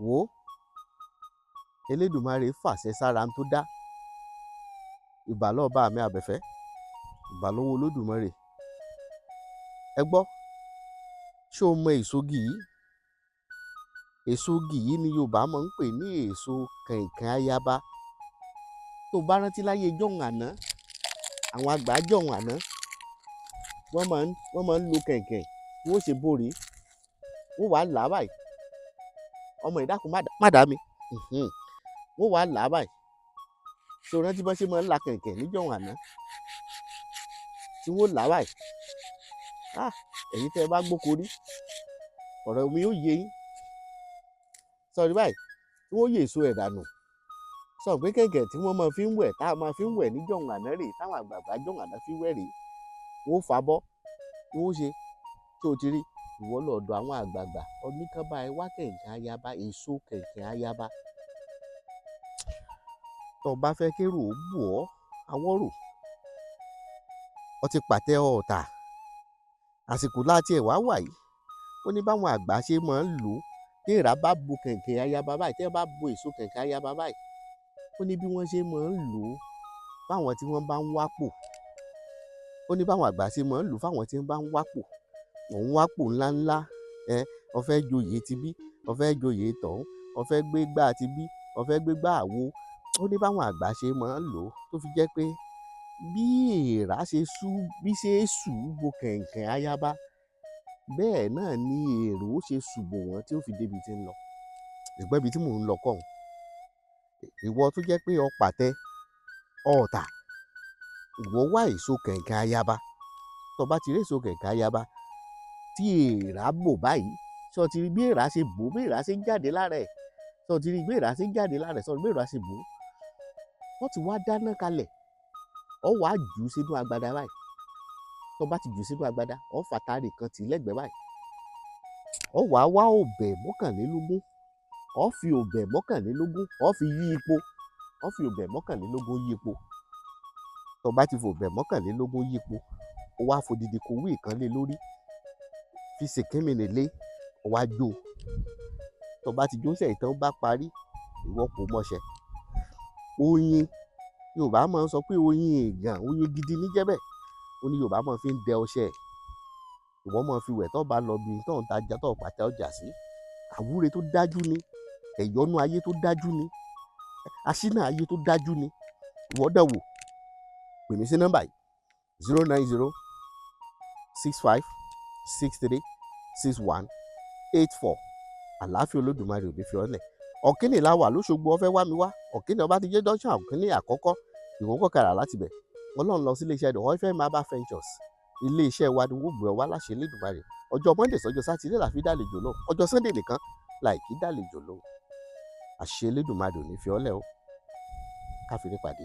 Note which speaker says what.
Speaker 1: wò ó, Elédùmarè fàṣẹ sára tó dá. Ìbà lọ́ba mi àbẹ̀fẹ́, ìbà lọ́wọ́ Olódùmarè. Ẹ gbọ́, ṣé o mọ èso igi yìí? Èso igi yìí ni Yorùbá máa ń pè ní èso kẹ̀ǹkẹ̀ ayaba. Tó bá rántí láyé jọ̀hún àná, àwọn àgbà jọ̀hún àná, wọ́n máa ń lo kẹ̀ǹkẹ̀, wọ́n ó ṣe bòrí, wọ́n wàá là á báyìí. Ọmọ ìdákun má dá mi. Wọ́n wàá là á báyìí. Ṣé o rántí bọ́n ṣe máa ń la kẹ̀ǹkẹ̀ ní jọ̀hún àná? Tí wọ́n là á báyìí. Ẹ̀yin tẹ́ ẹ bá gbóko rí, ọ̀rọ̀ mi yóò yé yín. Sọ̀rí báyìí, tí wọ́n yè èso ẹ̀ dànù. Sọ pé kẹ̀ǹkẹ̀ tí wọ́n máa fi ń wẹ̀, tá a máa fi ń wẹ̀ ní jọ̀hún àná rèé, táwọn àgbààgbà jọ̀hún àná fi wẹ̀ rèé. Wọ́n fà bọ́, wọ́n ṣe tí o ti rí. Ìwọ lọ́dọ̀ àwọn àgbààgbà oníkánbá ẹ wá kẹ̀ǹkẹ̀ ayaba, èso kẹ̀ǹkẹ̀ ayaba. Tó bá fẹ́ kérò ó bù ọ́, Awórò. Ó ti pàtẹ ọ̀tà. Àsìkò láti ẹ̀ wá wà yìí. Ó ní báwọn àgbà ṣe máa ń lò ó. Tí èèrà bá bo kẹ̀ǹkẹ̀ ayaba báyìí, tí ẹ bá bo èso kẹ̀ǹkẹ̀ ayaba báyìí, ó ní bí wọ́n ṣe máa ń lò ó fáwọn tí wọ́n bá ń wápò. Ó ní báwọn àgbà ṣe máa ń lò ó fáwọn tí wọ́n bá ń wápò. Òun wápò ńláńlá, ó fẹ́ joyè ti bí, ó fẹ́ joyè tọ̀hún, ó fẹ́ gbé gbá ti bí, ó fẹ́ gbé gbá àwo. Ó ní báwọn àgbà ṣe máa ń lò ó tó fi jẹ́ pé bí èèrà ṣe sú bo kẹ̀ǹkẹ̀ ayaba, bẹ́ẹ̀ náà ni èrò ṣe ṣùbò wọ́n tí ó fi débi tí ń lọ. Ìgbẹ́ ibi tí mò ń lọ kọ́ ọ̀hún. Ìwọ tó jẹ́ pé o pàtẹ ọ̀tà, ìwọ wá èso kẹ̀ǹkẹ̀ ayaba. Tó bá ti rí èso kẹ̀ǹkẹ̀ ayaba tí èèrà bò báyìí, sọ ti rí bí èèrà ṣe bò, bí èèrà ṣe jáde lára ẹ̀. Sọ ti rí bí èèrà ṣe jáde lára ẹ̀, sọ bí èèrà ṣe bò. Wọ́n ti wá dáná kalẹ̀. Ó wàá jù ú sínú agbada báyìí. Tó bá ti jù ú sínú agbada, ó fàtàrí kan tì lẹ́gbẹ̀ẹ́ báyìí. Ó wàá wá ọ̀bẹ mọ́kànlélógún. Ó fi ọ̀bẹ mọ́kànlélógún, ó fi yí ipò. Ó fi ọ̀bẹ mọ́kànlélógún yí ipò. Tó bá ti fi ọ̀bẹ mọ́kànlélógún yí ipò, ó wá fòdìdì kòwé kan lé lórí. Fi ṣèkínmìnì lé, ó wá jó. Tó bá ti jó sẹ̀ ìtàn bá parí, ìwọ kò mọṣẹ́. Oyin, Yorùbá máa ń sọ pé oyin èèyàn, oyin gidi ní jẹ́bẹ̀. Ó ní Yorùbá máa fi ń dẹ ọṣẹ. Ìwọ máa fi wẹ̀ tó bá lọ bí tó ń tajà tó pàtẹ ọjà sí. Àwúre tó dájú ni, ẹ̀yọ́nú ayé tó dájú ni, aṣínà ayé tó dájú ni. Ìwọ dánwò. Pè mí sí nọ́mbà yìí 09065636184. Àlàáfíà Olódùmarè ò ní fi ọ́ lẹ̀. Ọ̀kínì la wà lóṣogbo, ó fẹ́ wá mi wá. Ọ̀kínì ọba ti jẹ́ dọ́ṣà ọ̀kínì àkọ́kọ́. Ìwọ́n kọ̀kàrà láti bẹ̀. Ọlọ́run lọ sí iléeṣẹ́ The Oil Herbal Ventures. Ilé-iṣẹ́ wa ni wọ́n gbé ọ wá láṣẹ Elédùmarè. Ọjọ́ Monday sọ́jọ́ Sátidé la fi dálejò lóhùn. Ọjọ́ Sunday nìkan láì kí dálejò lóhùn. Àṣẹ Elédùmarè ò ní fi ọ́ lẹ̀ o. Káfíńrí pàdé.